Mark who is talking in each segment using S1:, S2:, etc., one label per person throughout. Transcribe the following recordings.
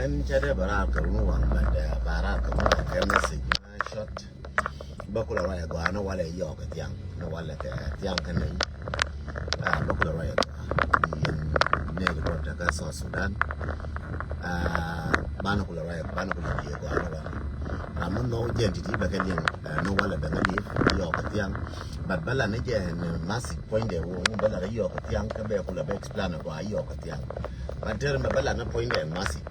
S1: and Chade Barak, one, but Barak, a message, shot. Bakula Raya, no one a york at young, no one like a young cannon. Bakula Raya, the neighborhood of South Sudan. Banakula Raya, Banakula Diego. I'm no identity, but no one ever live, York at young. But Bella Najan, massive point there, Bella York at young, Cabecula explain about York at young. But tell me Bella no point and massive.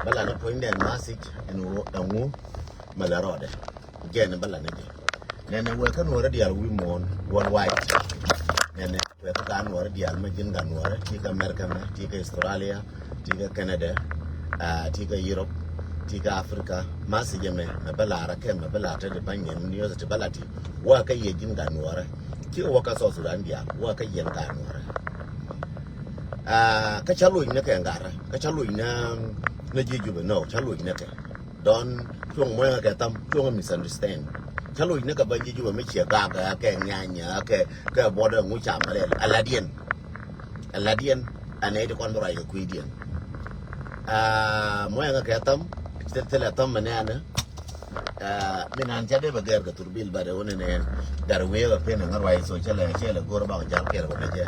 S1: Bella no point and massive and woo Malarode. Again, Bella Najan. Then we can already are women one white. Then we can already are making Ganwara, Tika America, Tika Australia, Tika Canada, Tika Europe. Tika Africa, Massijame, Mabella, Rakem, Mabella, the Banyan, News to Bellati, work a Yajin Ganwara, Kill Workers of Sudandia, work a Yen Ganwara. Kachalu in Nakangara, Kachalu in Najiju, no, Chalu in Naka. Don't Chung Wagatam, Chung misunderstand. Chalu in Naka Banju, Michia Gaga, Kanya, border which I'm Aladian, and 8 on the right Equidian. Moyanga Katam. Still Tom Manana. Minan Chade Bagar to build by the one in that way of pen and otherwise, so shall go about Jalker when I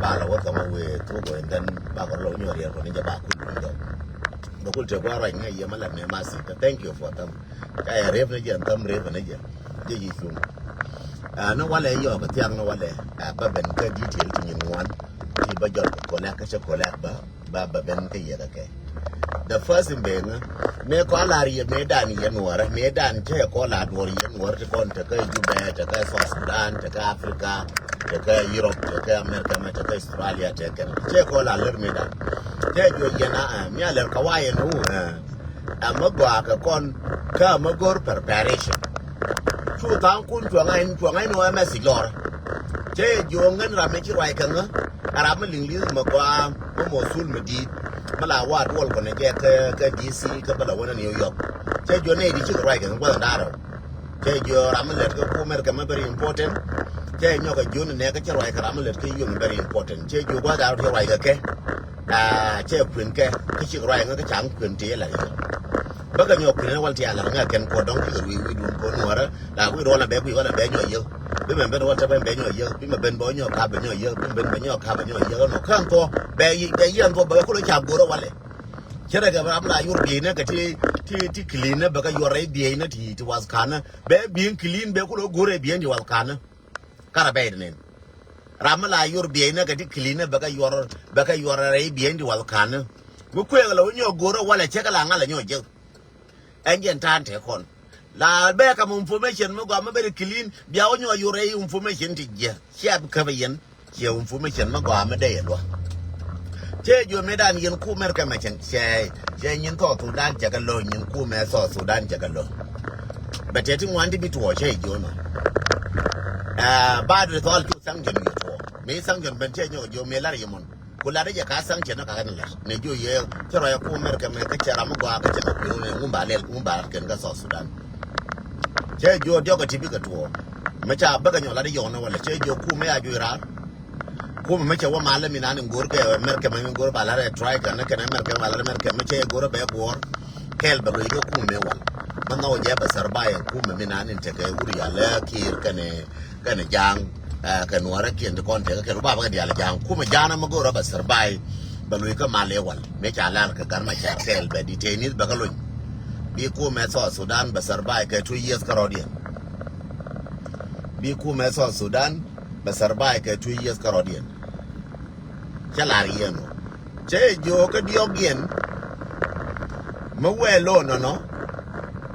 S1: Bala walk away to and then Bagalonia when you back. The culture Guara in Yamala Masi. Thank you for them. I revenue and Tom revenue. No one lay your but young no one Baben detail in one. Bajor collect Baba Ben Kayaka. The first in Bena, make all our Medan Yanwara, Medan, take all our Dorian, work upon Taka Juba, Taka South Sudan, Taka Africa, Taka Europe, Taka America, Taka Australia, take all our little Medan. Take your Yana, Miala Kawaii, a Magwaka con Kamagor preparation. Two town kun to a line no message, Lord. Take your Ramaki Waikanga, Arameling Magua, Mosul Medid. Mala what wall gonna get DC, couple of one in New York. Take your name, you right and well data. Take your amulet, America, very important. Take your June and negative like amulet, very important. Take your what out here, right, okay? Take Queen K, teaching right on the chunk, Quinty. But your criminal Tiala can go down here, we do go nowhere. Now we don't want to beg, we want to beg your remember what happened, Ben, your Ben Bonio, Cabin, your Ben your cabin, your no canto, Bay, Bayan, Bakula, Goro Valley. Cheragabra, your gainer, T cleaner, because you are a gainer, it was Kana, Bay being clean, Bakulo, Gore, being you are Kana, Carabin. Ramala, your gainer, get it cleaner, because you are a being you are Kana. Mukwell, when you go, while I check a langal and your joke. Engine Tante con. La Beckham information, Mogama very clean, Biaonyo, your information to ye. Shab Cavayan, your information, Mogama day. Take your medan yin Kumerka merchant, say, Janin thought to Dan Jagalo, yin Kumer saw Sudan Jagalo. But yet, want to be to watch, you know. Bad with all two sanction you for. May sanction Bentenio, your Melariamon. Kularia Cassanction of Canada. Neju ye, Chara Kumerka make a Charamuga, Umba, can go South Sudan. Che jo joga tibika tuo mecha baga nyola de yona wala che jo ku me ajura ku mecha wa mala minani ngorke America me ngor balare try kana America balare America mecha goro be bor kel ba go ku me wal manno je ba sarbaye ku me minani teke uri ala kir kane jang kan wara kien de konte ke ba ba dia la jang ku me jana ma goro ba sarbaye ba lo ka male wal mecha la ka garma cha kel be detainees ba ka lo Biku Meso Sudan Basarbai 2 years Carodian. Biku Meso Sudan Basarbai 2 years Carodian. Chalariano. Che Joka Diogian Mawelo no.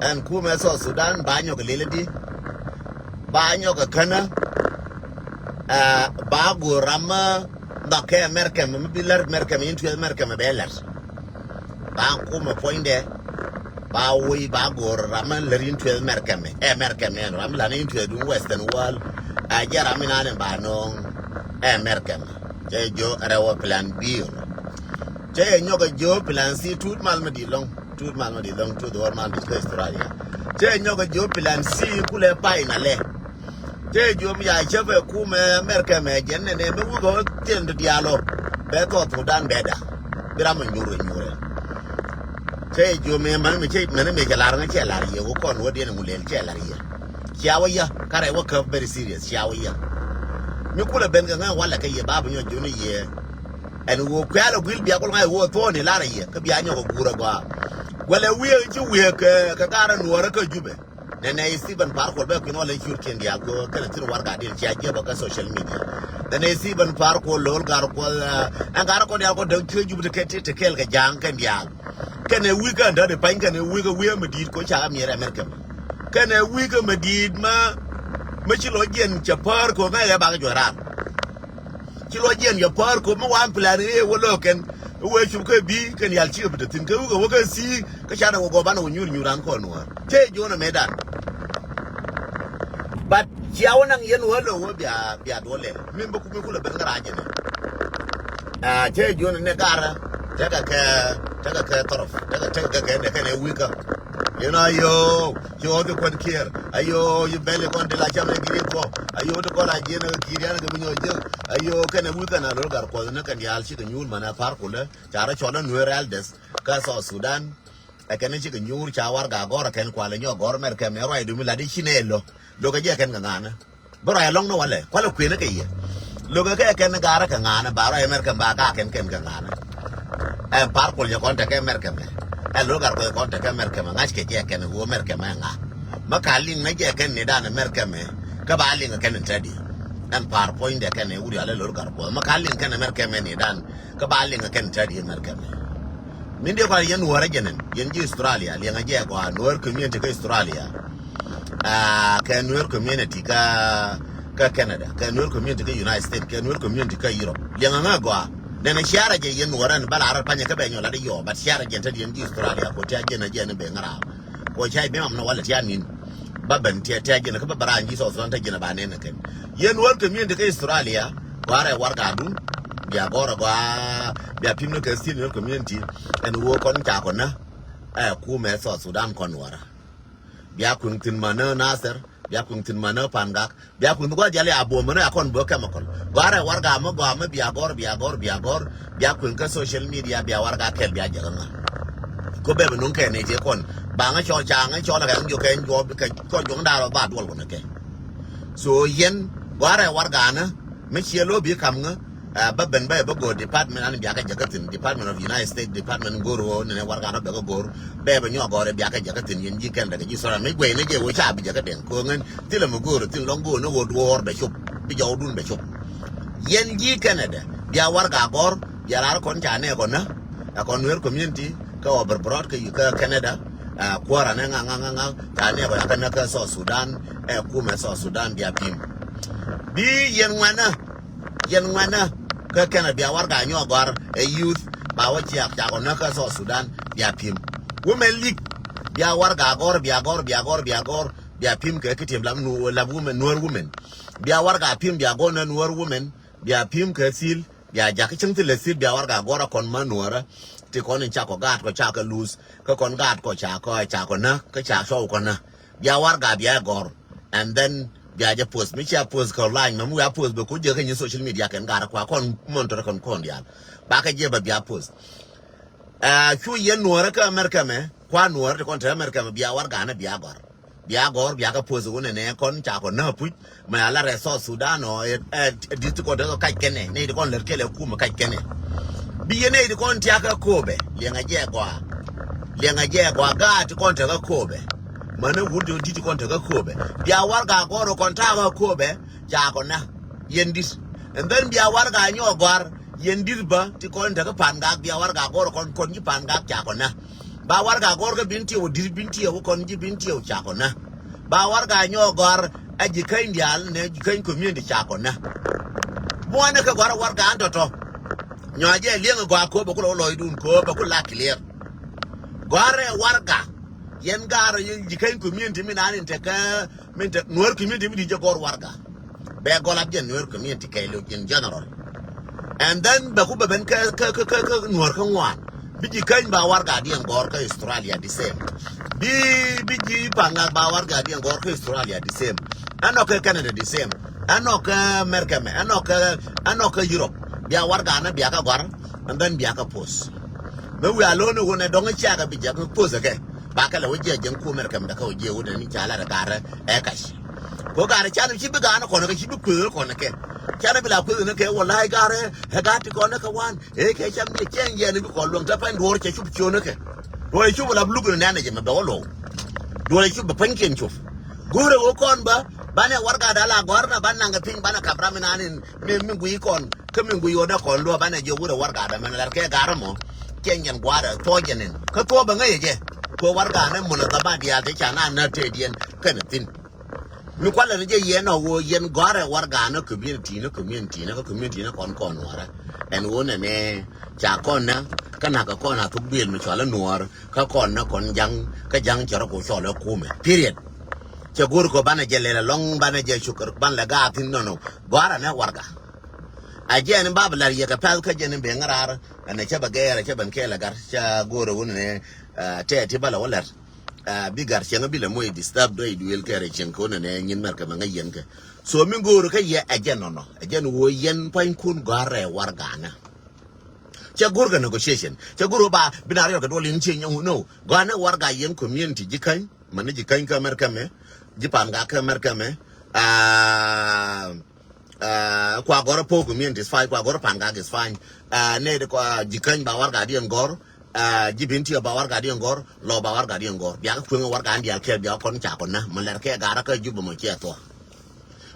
S1: And Kumeso Sudan Banyo Lility Banyo Kana Bagu Rama Bake America, Miller America into America Mabellas. Bankuma point there. Bawi Bagor Raman Lerin to America, America, Ramlan into the Western world. I get Raminan and Banon, American. Joe, our plan B. Jay Yoga Joe, plan C, 2 Malmadilong, 2 Malmadilong to the Orman Australia. Jay Yoga Joe, plan C, Kule Pine, Ale. Jay Joe, I Cheva Kume, America, Magan, and then we go tend to dialogue. Better to done better. Grammar, you. Say you may man me check many make a large chair, you walk on what in will chair. Shawaya, carry work up very serious, Shawaya. You could have been going one like a year, Bob in your junior year. And will be a good my word for the Lara year, Cabiano Guraga. Well, a wheel you work, Kagara and Waraka Jube. Then I see when Park will work in all the shooting the alcohol, can work at the social media. Then I see when Park will low Garco and Garco don't kill you to kill a junk and young. Can a weekend the pink and a wiggle wheel medid coach Amir American? Can a wiggle medid ma Michilogian Japar ko na ba ga ran Chilogian Japar ko mo wan plan e wo loken we chu ko bi kan yal chi bit tin ko wo ga si ka cha go ba na nyur nyuran ko no te jona medan but chiaw nang yen wo lo wo bia dole min ba ku me kula ben garaje ne te jona ne gara daga ka torof daga ka ne kan wika. You know, you the one care. Ayo, you belly con de la chama gripo. Ayo, the cola jena, Kiriana, ayo, can a weekend a logar, Colonel, and Yal chicken, you man, a parcula, Chara Cholan, Nueraldes, Casa Sudan, a can chicken, you, Chawar, Gagora, can qual and your gourmet camera, I do me la di chinello, look at Yakangana. But I long no one, qual a queen a year. Look at Kanagara Kangana, Bara American Baga and Kangana. And parcel your contact American. And look at the contact American, Nashke Jack and who American manga. Macalling Najakan Nidan American, Cabaling a cannon teddy. And PowerPoint, they can a woody a little garbo. Macalling can American man done, Cabaling a can teddy American. Mindia Yan Waraganan, Yanji Australia, Liangajagua, Noor Community Australia, can Noor Community Canada, can Noor Community United States, can Noor Community Europe, Liangagua. Then a share again, Warren, Balara Panacabano, Ladio, but share again to the Australia, Potagan again and being around. Which I am no wallet yanin, Baban, Tiagan, a couple of branches of Santagan about Anakin. Yen work community Australia, where I work at, Biagora, Biapino Senior Community, and work on Chacona, Kume, South Sudan Conwara. Biakuntin Mana Nasser. Biakuntin Mana Pangak, Biakun Jali Abomana con Bokamakon. Gara Warga Mogama, Biagor, Biakunka social media, Biawarga Kel Biajanga. Kobe Nunca and Ejecon, Banga Chang and Chola, you can go because Jonda about one again. So Yen, Gara Wargana, Michelo Bicamga, Baben Bago Department and Biaka Jackatin, Department of United States, Department Guru, and Wargana Bagor, Baben Yogor, Biaka Jackatin, and Jikan, that you saw me way, which I be Jackatin, Kungan, Tilamugur, Till Longo, no wood war, Bishop, Bijodun Bishop. Yen G Canada, Biawarga Gor, Yarar Conchane Gona, a convert community, go over broad Canada, Quarananga, Taneva, Kanaka, South Sudan, Kuma, South Sudan, Biapim. Be Yenwana. Can be a work I know about a youth, Bawachia, Jagonaka, or Sudan, Biapim. Women leak, Biawarga, Biagor, Biapim, Kakitim, Lam woman, nor woman. Biawarga, Pim, Biagona, nor woman, Biapim, Kasil, Biajakin till the Sil, Biawarga, Gora con Manuara, Tikon and Chaco Gat, Chaka loose, Kakon Gat, Cochaco, Chacona, Kachaco, Cona, Biawarga, Biagor, and then. Biaja post, Micha post line, Mamu post, but could you in social media can get a quacon Montra Concordia. Back a jeba Bia post. 2 years Noraka America, Quan Nor, the country America, Biawargana, Biagor, Biaga post one and a con Chaco, no put my Alara South Sudan or a district of Kaikene, native on the Kele Kuma Kaikene. Be a native on Tiaka Kobe, Lianga Jagua, God to contact a Kobe. Manu would do to contact a Kobe. Biawarga Goro Contaga Kobe, Jagona, Yendis, and then Biawarga and your gar, Yendisba to contact a Pangak, Biawarga Goro con Pangak Jagona. Bawarga Gorga Binti or Disbinti or Conji Binti or Jagona. Bawarga and your gar, Educain Yal, Educain Community Jagona. Moanaka Gora Warga Antoto. Nyaja Lianga Guaco, Loidun, Coba, Lakilir. Gore Warga. Yengar, you can community mean I didn't take Noor community with Jagor Warga. Begolabjan Noor community in general. And then Bakuba Benka Norkan one. Biji Kain Bawarga and Gorka Australia the same. Biji Panga Bawarga and Gorka Australia the same. Anoka Canada the same. Anoka America, Anoka Europe. Biawarga and Biaka Gar, and then Biaka Post. me we alone wona donga chaga bi jaga pose ke ba kala waje jan ko mer kam da ka waje wuda ni chala da gara e kashi ko gara chala shi bi ga na ko na shi bi ko ko na ke chala bi la ko na ke wallahi gara he ga ti ko na ka wan e ke cham ni chen ye ni ko long ta pan dor che chu chu na ke do chu la blu ko na na je me ba lo do chu ba pan ken chu gore wo kon ba bana warga da la gorna bana nga ping bana kabra minanin min gui kon kamin gui oda kon do bana je gure warga da man lar ke garamo kengen gwada tojenin ka to ba ngaye je ko warga nan mun da ba dia ta kana na te dien kan tin mi kwala ne je ye no wo yen gore warga na community na kon wara en wona ne cha kon na kana ka kon na tu bil mi chala nuar ka kon na kon jang ka jang chara ko chola kume period che gur ko bana jelele long bana je shukar ban la ga tin no gwara na warga aje ni babla ye ka pal ka je ni be ngarar ana che bagera che ban kela gar cha goro won ne te bala walar bigar che ngabila moy disturb do iduel kere chen ko ne nyin mar ka nga yen ka so mi goro ka ye aje no aje no wo yen pain kun gwara warga na che gur ga negotiation che guru ba binare ka do lin chen nyu no gwana warga yen community jikan mane jikan ka mar ka me Japan ga ka America me kwa goro po community is fine kwa goro panga is fine ne de kwa jikan ba warga di ngor jibinti ba warga di ngor lo ba warga di ngor biya ku warga ndi alke biya kon cha kon na malar ke gara ka jubo mo ke to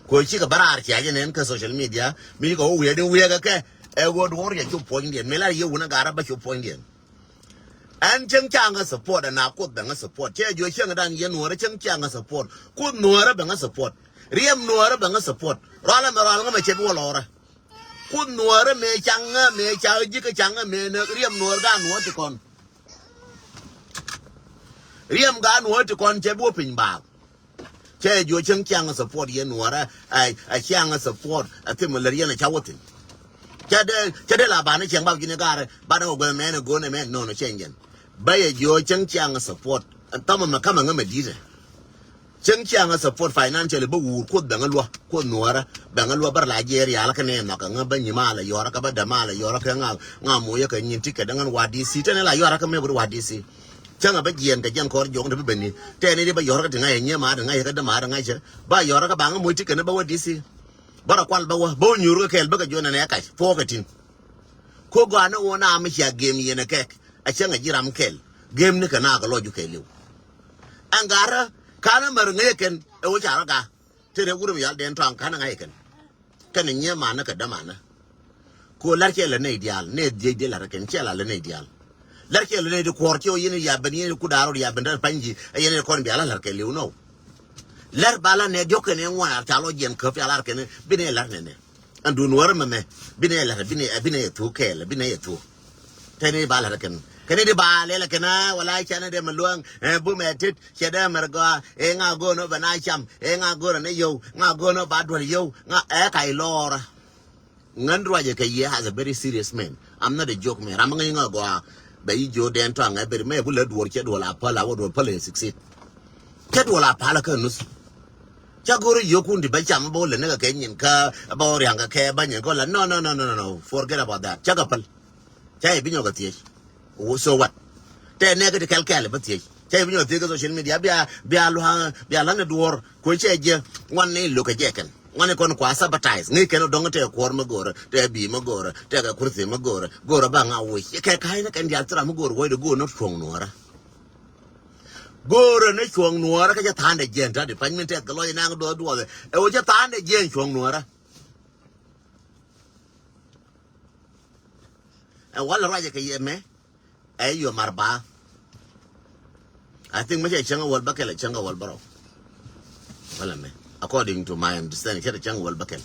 S1: ko chi ka barar ki aje ne ka social media mi ko we ga ke e go do ya ju point din me la ye una gara ba ju point din an chen chang support na ko da support che jo chen dan ye no re chen chang support ku no re ba support riem no re ba support rala ma che bo lora ku no re me cha ji ka chang me ne riem no ga no ti kon riem ga no ti kon che bo pin ba che jo chen chang support ye no re ai chang support ati mo le ye na cha wotin chade la ba ne chang ba gi ne ga re ba no go me ne go ne me no chengen Baya jo chang support tama makama ngame dize chang support financially ba wur ko dangalwa ko nuara dangalwa bar la jeri ala kane no ka ngaba nyimala yora ka ba damala yora ka ngamo ya ka nyinti ka dangan wadi si tane la yora ka me bur wadi si changa ba jien ka jan ko jong de beni tane de ba yora ka tinga nyema da ngai ka da ma da ngai che ba yora ka ba ngamo ti ka ne ba wadi si bara kwal ba wa bo nyuru ka el ba ka jona ne ka fo ka tin ko go ana wona am sha game yene kek a changa jiram kel game ni kana ga loju keliu angara kana mar ngeken e wo chara ga tere gurum yal den tan kana ngeken kana nyema na ka dama na ko larke la ne ideal ne de la ken chela la ne ideal larke la ne de korti o yene ya bani ku daro ya banda panji yene kon bi ala larke liu no lar bala ne joke ne ngwa ta lo jen ko fi ala ken bine lar ne andu nuwar me bine lar bine tu kel bine tu tene bala ken kene di ba le kena wala chana de maluang bu metit cheda merga nga go no bana cham nga go ne yo nga go no ba dwal yo nga kai lora ngandwa je ke ye has a very serious man. I'm not a joke man. I'm going to go ba jo den to nga be me bu le dwor che dola pala wo do pala 6 che dola pala ka nus cha go yo kundi ba cham bo le ne ka nyin ka ba ri nga ke ba nyin ko la no forget about that cha ka pal cha bi nyo ka tie so what te ne ga kalkal ba tie cha bi nyo tie ka social media bia lo ha bia la ne dwor ko che je wan ne lo ka je kan wan ko kwa sabotage ne ke no dong te ko ma gora te bi ma gora te ga kursi ma gora ba nga wo ke kai na kan dia tra ma gora wo de go no chong no ra gora ne chong no ra ka ja tan de jen ta de pan min te ga lo na ga do e wo ja tan de jen chong no ra e wala ra ja ke ye me ay yo marba I think me changa wal bakel changa wal baro wala me according to my understanding changa wal bakel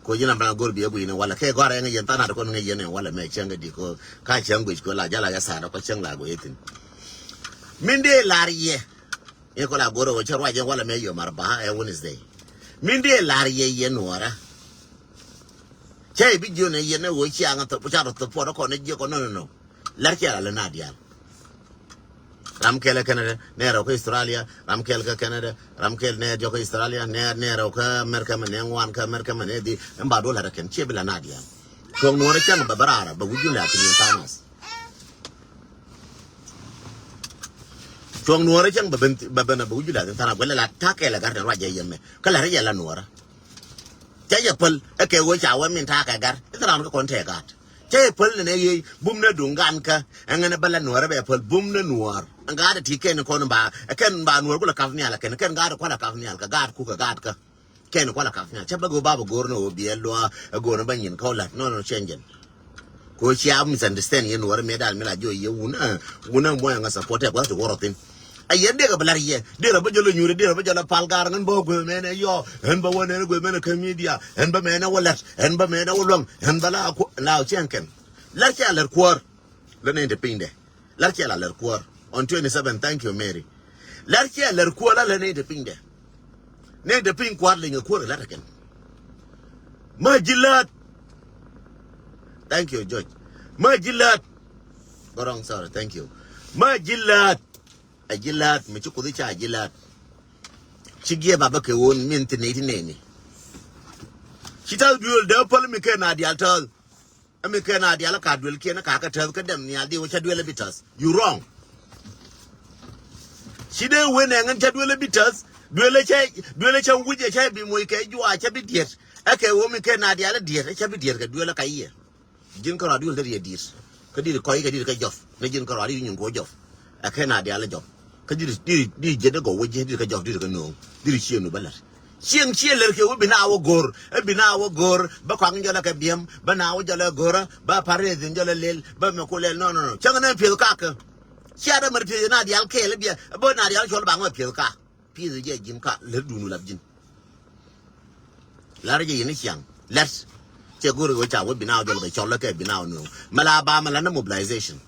S1: ko jina bana gor biye buina wala ke gore nga yenta na ko nga yene wala me changa di ko ka changa ko la jala ya sa ko changa go yetin minde lariye e ko la goro wo charwa je wala me yo marba e Wednesday minde lariye ye nora chai bi jone yene wo chianga to charo to po ko ne je ko no larke ala na dial ramkel Canada nero ko Australia ramkel ka Canada ramkel ne jo ko Australia nero ka America man wan ka America man di mba dollar ken chebila na dial ko no re chan ba barara ba wujula tin tanas chuang nuora chang baben abu jula tana gwela la take la gar wa jaye me kala re la nuora jaye pal ake wo cha wa min ta ka gar tana ko te gat jaye pal ne ye bum na dungan ka ngana bala nuora be pal bum na nuor anga da tike ko ba ken ba nuor kula kafni ala ken ga da kwala kafni ala ka ga ku ka ga ka ken kwala kafni cha ba go baba gorno biello go na banyin ko la no change ko chia misunderstand ye nuora me dal me la jo ye una mo nga support ko to worotin ayen de ga blar ye de ra ba jolo nyure de ra ba jolo palgar ngan bo go mene yo en ba wone go mene ka media en ba mene walat en ba mene wolong en ba la ko la chenken la cha ler kwor le ne de pinde la cha la ler kwor on 27 thank you Mary la cha ler kwor la ne de pinde ne de pin kwar le ngor la ken majilat thank you George majilat gorong sorry thank you majilat ajilat me chuko dicha ajilat chigie baba ke won min tineti neni chita duel de pol mi ke na dial tal mi ke na dial ka duel ke na ka tal ka dem ni aldi wo cha duel bitas you wrong chide wene ngan cha duel bitas duel cha wuje cha bi moy ke juwa cha bi diet ake wo mi ke na dial diet cha bi diet ka duel ka iye jin ko duel de diet ka dir ko ka dir ka jof ne jin ko ri nyun ko jof ake na dial jof ka di je de go waje di ka jof di ka no di chienu balat chien ler ke bina wo gor ba kwa njola ka biem ba na wo jola gora ba pare de njola lel ba me ko lel no changa na pil ka ka chia da mer pil na di al ke le bia bo na di al chol ba ngo pil ka pil je jin ka le dunu la jin la re je ni chiang let che gor go cha wo bina jola ka chol ka bina no mala ba mala na mobilization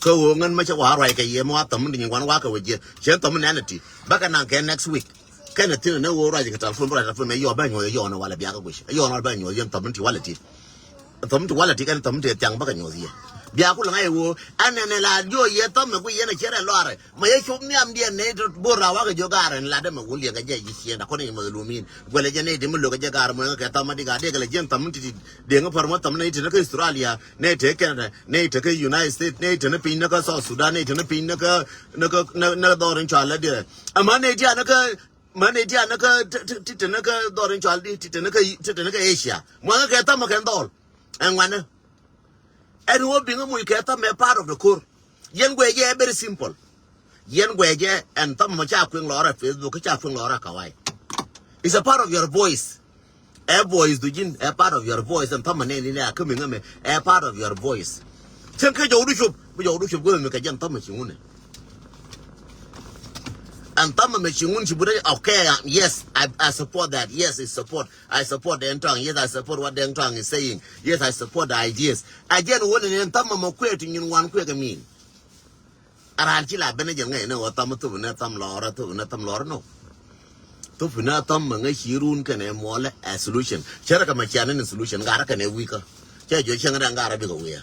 S1: ko wo ngan ma cha wa rai ka ye mo atam ni ngwan wa ka waje chen tam na nati baka nan ke next week kana tin na wo rai ka telefon me yo ba nyo yo no wala bia ka gwish yo no ba nyo yo tam ti wala ti kan tam ti tyang baka nyo ye bia ku la ngai wo anene la yo ye tam ku ye na chere lore ma ye chum ni am die ne bo ra wa ka jo gar la de ma wuli ka je ji sie na ko ni ma lumin gwele je ne de mo lo ka je gar mo ka tam di ga de ga je tam ti de nga par mo tam ne ti na ka Australia ne te Canada ne te ka United States ne te na pin na ka South Sudan ne te na pin na ka na dorin chala de ama ne ti na ka mane dia na ka ti na ka dorin chala di ti na ka Asia mo ka tam ka ndol en wana and what being a mulcata me part of the core. Yen Gwege very simple. Yen Gwege and Tom Machaquin Laura Facebook Chaquin Laura Kawai. It's a part of your voice. A voice do a part of your voice and Tom and are coming a part of your voice. Chanka Yorushop, we Yorushop going to make a young Thomas Yune. And Tom Machine, okay, yes, I support that. Yes, it's support. I support the Entang. Yes, I support what the Entang is saying. Yes, I support the ideas. I just want to Tom Moqueting in one quick mean. Arantilla Benjamin, no, what Tom to Netam Laura to Netam Laura, no. To Funatam, Shirun can a more a solution. Cheraka Machan a solution, Gara can a weaker. Chajo Changan and Gara big away.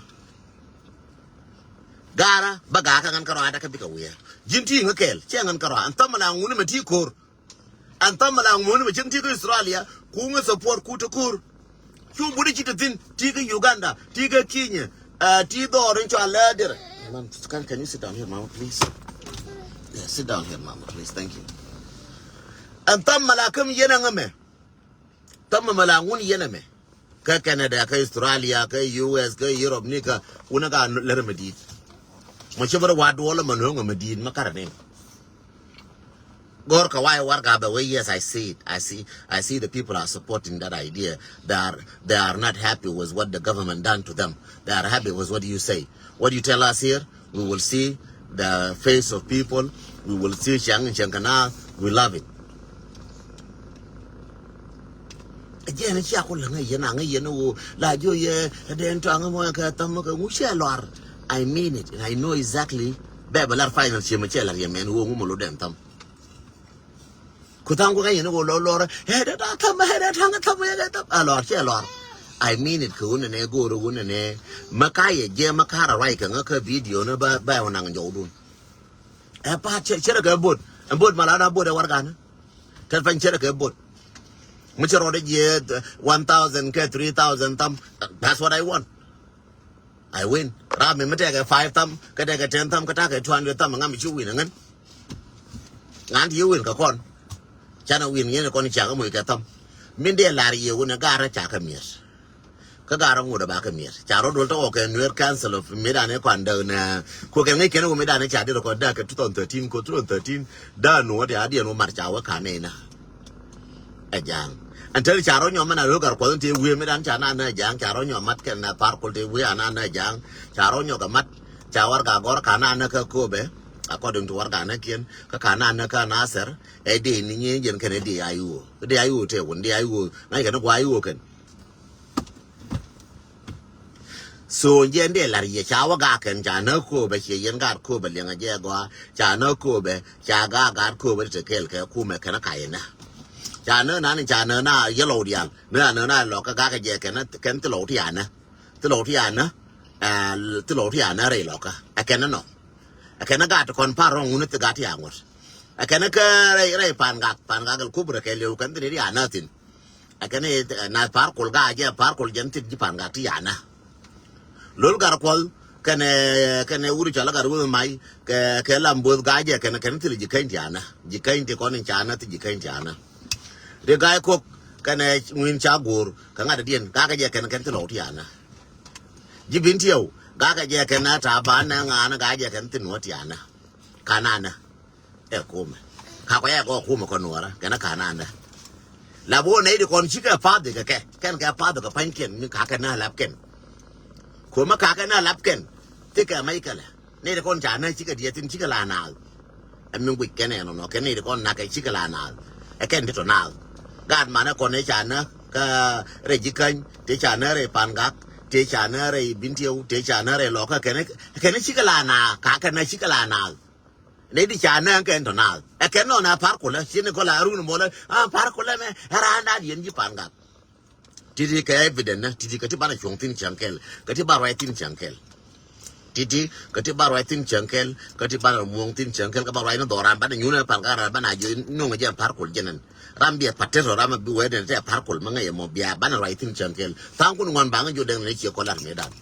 S1: Gara, Bagaka and Karata can be away. Jinti ngakel chengan kara antamala ngune mati kor antamala ngune mati ko Australia kunga support kutukur chu budi chitatin tiga Uganda tiga Kenya tiga orange alader man can you sit down here mama please yeah sit down here mama please thank you antamala kam yena ngame tamala ngune yena me ka Canada ka Australia ka US ka Europe nika una ga lermedi Machiver wad wall manung medin makarane. Gorka why warga the way yes I see it. I see the people are supporting that idea. They are not happy with what the government done to them. They are happy with what you say. What you tell us here, we will see the face of people, we will see Shang and Shankana, we love it. Again, it's Yakulanga Yananga Yenu, La Joye, and then Tangamoka Tamaka Mushalor. I mean it, and I know exactly. Babalar finance, Michelle, a man who will them. Kutango, you know, Laura, head at a lot. I mean it, Kun and Ego, Run and A. Makaya, Makara, Rike, and a video, no by one and Jodun. A part Cheraka boat, and boat Malada boat a Wargana. Telfan Cheraka boat. Much already yet 1,000, 3,000 thumb. That's what I want. I win. Rami Matega 5 thumb, Kataka 10 thumb, Kataka 200 thumb, and I'm you win again. ngan ti win ka kon chana win yen kon cha ga mo ka tam min de lar ye wona gara cha ka mies ka gara nguda ba ka mies cha ro dol to ko nwer cancel of me da ne kwanda na ko ke ngai kene ko me da ne cha de ko da ka 2013 ko 2013 da no de adi no mar cha wa ka ne na ajang antel cha ro nyoma na ro gar ko te we me dan cha na na jang cha ro nyomat ke na par ko te we ana na jang cha ro nyoga mat cha war ga gor ka na na ka ko be according to war ga na kien ka na na ka na ser e de ni nyen jen ke ne de ayu te won de ayu ngai ka no kwa ayu ken so yen de lar ye cha wa ga ken cha na ko be che yen ga ko be lenga je gwa cha na ko be cha ga ko be te kel ke ku me ka na kai na cha na na ye lo dial na lo ka ga je ke na ken te lo ti ana te lo ti ana te lo ti ana re lo ka a ken no a ken ga to kon pa ro un te ga ti angot a ken ka re pan ga ku bre ke le kan te ri ana tin a ken na par kol ga je par kol jen ti pan ga ti ana lol gar kwal kane uri chala gar wo mai ke lambo ga je ken ti ji kan ti ana ji kan ti kon ti ana ti ji kan ti ana de ga ko kane win cha gur ka ngada dien ga je ken ti lo ti ana ji bin ti yo ga je ken na ta ba na nga na ga je ken ti no ti ana kanana e ko me ka ko ya ko me ko nuara kana kanana la bo ne de kon chika pa de ke ken ga pa de ka pan ken ni ka na lap ken ko ma ka na lap ken ti ka mai kala ne de kon cha na chika dia tin chika la na em ngui ken no ken ne de kon na ka chika la na e ken ti to na ga ma na kon ne cha na ka re ji kan ti cha na re pan ga ti cha na re bin tiu ti cha na re lo ka ken chika la na ka na chika la na ne di cha na ken to na e ken no na par ko la sin ko la ru no mo la par ko la me ra na di ji pan ga titi ka evident na titi ka ti bana chong tin chankel ka ti ba right tin chankel titi ka ti ba right tin chankel ka ti bana mong tin chankel ka ba right no do ran bana nyuna pan ka ran bana jo no nge par ko jenen ram bia patero ram bi we den te par ko manga ye mo bia bana right tin chankel tan ko ngon banga jo den ne chi ko lar me dan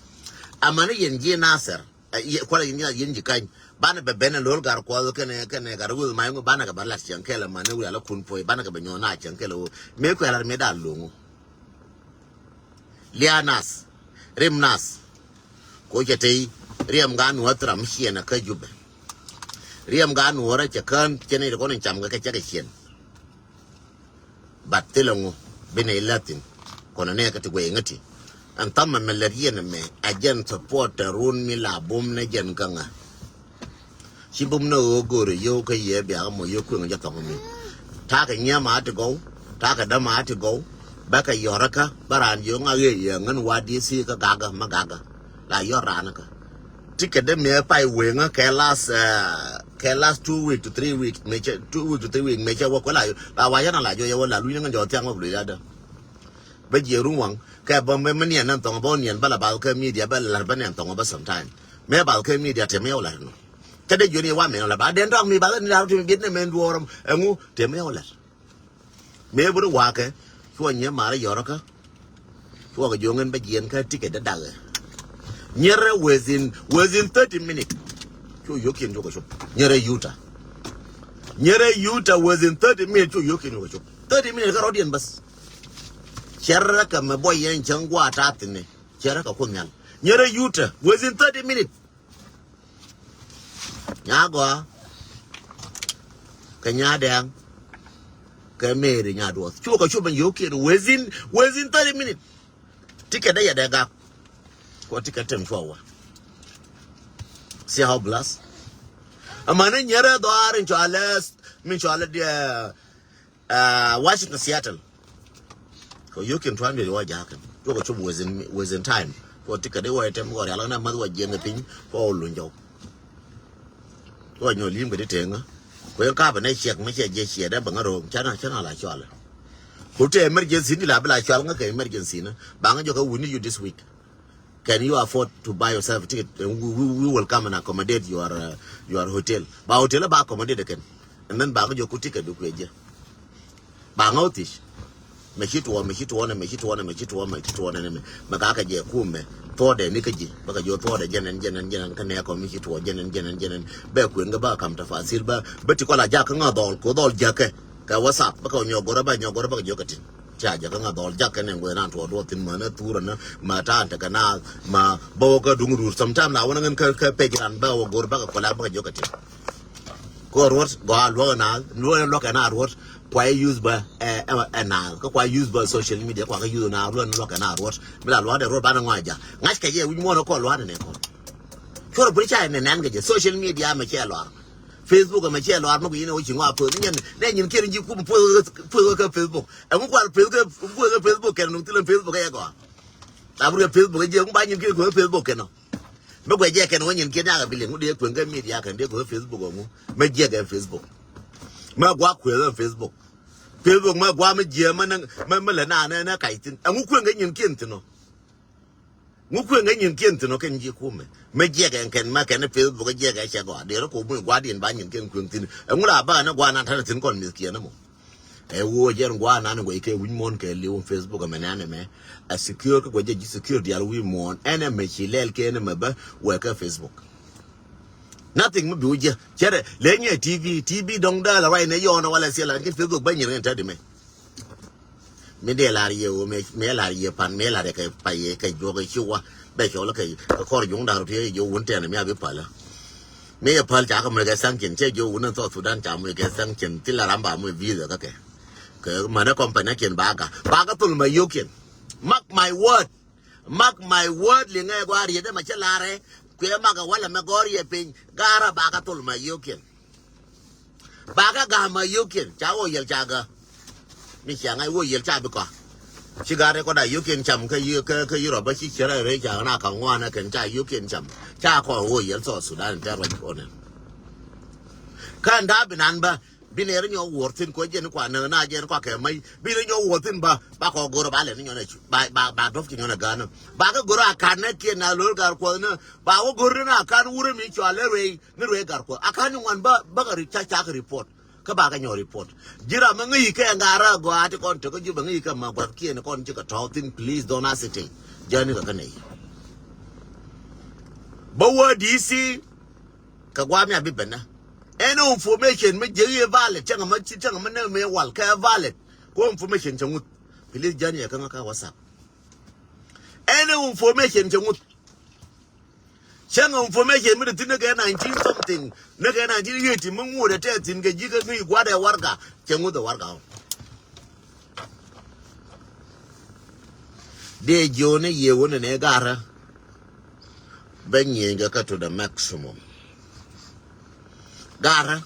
S1: amana yen ji nasser ko la yen ji kan bana be bena lol gar ko kene gar wul mai ngo bana ka balas chankel amana wi ala kun poi bana ka be nyona chankel me ko lar me dan lungu lianas rimnas ko jete riam ga nu atram hiena ka jube riam ga nu ora che kan chene ko nen cham ga ka che hien battelongo bene latin kono ne ka te gwe ngati an tamma melerien me ajen support run mi la bum ne jen ganga si bum no gore yo ka ye bia mo yo ku nga to mi ta ka nya ma to go ta ka da ma to go baka yoraka baran yo nga ye ngan wadi si ka gaga magaga la yorana ka tike de me pai we nga ke last 2 weeks to 3 weeks me 2 weeks to 3 weeks me cha wa ko la wa ya na la yo ya wa la lu nga jo tiang wa lu ya da ba je ruwang ka ba me ne nan tong ba nien ba la ba ka media ba la ba ne tong ba sometime me ba ka media te me la no ka de yo ni wa me la ba den dong mi ba ni la tu bit ne men duoram engu te me la me bu wa ke chua nye mara yoraka chua ka jongen ba yen ka ticket da daga nyere within 30 minutes chua yokin jo ko shop nyere yuta within 30 minutes chua yokin jo ko shop 30 minutes ka rodien bas cherra ka me boy yen changwa ta tine cherra ka kunyan nyere yuta within 30 minutes nyagwa ka nyadang ka mere nya do chuo ka chuo yoke within 30 minutes ticket da ya daga ko ticket tem chuo see how blessed amana nyara do arin chales min chale dia Washington Seattle ko yoke ntwa me wa jakan chuo ka chuo within time ko ticket da wa tem ko ala na ma wa jenga pin ko lunjo ko nyo lim ga de tenga ko ka ba ne chek me che je che da bangaro chana la chwala ko te emergency ni la bla chwala nga ka emergency na banga jo ka wini you this week can you afford to buy yourself a ticket we will come and accommodate your hotel ba hotel ba accommodate can and then banga jo ku ticket do ku je banga otish ne magaka je kume tode ni kaji baka jo tode jenen kan ne ko mi hitu jenen be ku nga ba kam tafasil ba beti ko la jaka nga dol ko dol jake ka whatsapp baka nyogora baka jokati chaja ka nga dol jake ne ngwe nan to do tin mana tura na mata anta kana ma bawo ka dunguru sometime na wona ngan ka pegiran ba wo gor baka ko la baka jokati ko rot go alwo na lo kana rot kwa use ba na kwa use ba social media kwa use na lo kana rot bila lo de rot ba na ngwaja ngashke je wi mo no ko lo ne ko ko bri cha ne nan ge social media ma che lo Facebook ma che lo ma ko yin wo chingwa po ni ne nyin ke nji ku po ka Facebook e mo kwa Facebook ke no tilo Facebook ya ko la bru Facebook je mo ba nyin ke ko Facebook ke no me gwe je ke no nyin ke na ga bile ngo de ko nga media kan de ko Facebook ngo me je ga Facebook ma gwa ku Facebook ma gwa me je ma le na kaitin ngo ku nga nyin ke ntino nguku nga nyin kente no ken ji kume me je ga ken ma ken Facebook je ga che go de ko mu gwa din ba nyin ken kuntin ngula ba na gwa na tan tin kon miski na mo e wo je ngwa na ngo ike wi mon ke le Facebook me na ne me a secure ko je ji secure dia wi mon ene me chilel ken me ba we ka Facebook nothing me bi uje chere le nye TV dong da la right ne yo na wala se la ken Facebook ba nyin ta de me me de la ye o me la ye pan me la de ke pa ye ke jo ke chuwa be cho la ke ko jung da ro yo won te ne me abi pa la me ye pal cha ka me ke sang chen che yo won so Sudan cha me ke sang chen ti la ram ba me visa ka ke ma na company ken ba ka tul me yo ken mark my word li ngai gwa ri de ma che la re ku ma ka wala me gor ye pin gara ba ka tul me yo ken ba ka ga ma yo ken cha o yel cha ga mi xiang ai wo yel cha bi ko chi ga re ko da yu ken cham ka yu ro ba chi chera re cha na ka ngwa na ken cha yu ken cham cha ko wo yel so Sudan ta ro ko ne kan da bi nan ba bi ne re nyo wor tin ko je ni kwa na je ni kwa ke mai bi re nyo wor tin ba ko goro ba le ni nyo na chu ba dof ki nyo na ga na ba ka goro aka na ke na lo gar ko na ba wo goro na kan wure mi chu ale re ni re gar ko aka ni wan ba ga ri cha ka report ka ba ka nyo report jira ma ngi ke ngara go ati kon to ko ju ba ngi ka ma ba ki ne kon ji ka thoughtin please don't hesitate jani ka ne ba wo DC ka gwa mi abi bena any information me je ye valid changa ma ne me wal ka valid ko information changu please jani ka ka WhatsApp any information changu changa information mi tin ga 19 something na ga 19 yeti mun mu da ta tin ga jiga ni gwada warga changu da warga de jone ye wona ne gara banye ga ka to the maximum gara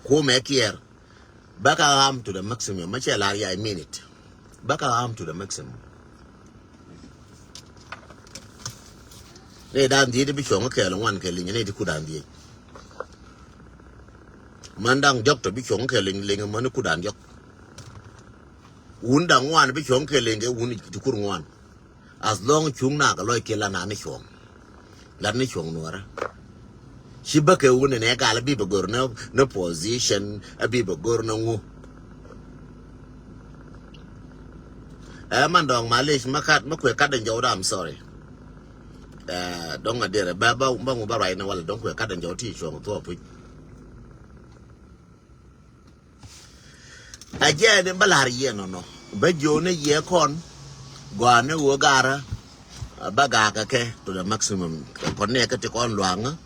S1: ko me kier baka am to the maximum ma che la ya minute baka am to the maximum ne dan di bi chong ke wan ke lin ne di ku dan di mandang jok to bi chong ke lin man ku dan jok un dang wan bi chong ke lin ge un di ku wan as long chung na ga loy ke la na ni chong la ni chong nuara shi ba ke un ne ga la bi ba gor na position abi ba gor na ngu mandong malish makat makwe kadan jawda I'm sorry don't adere ba right na wala don't kwe kadan jawti chong to pu aje ne balar ye no ba jone ye kon gwa ne wo gara baga ka ke to the maximum kon ne ka te kon luanga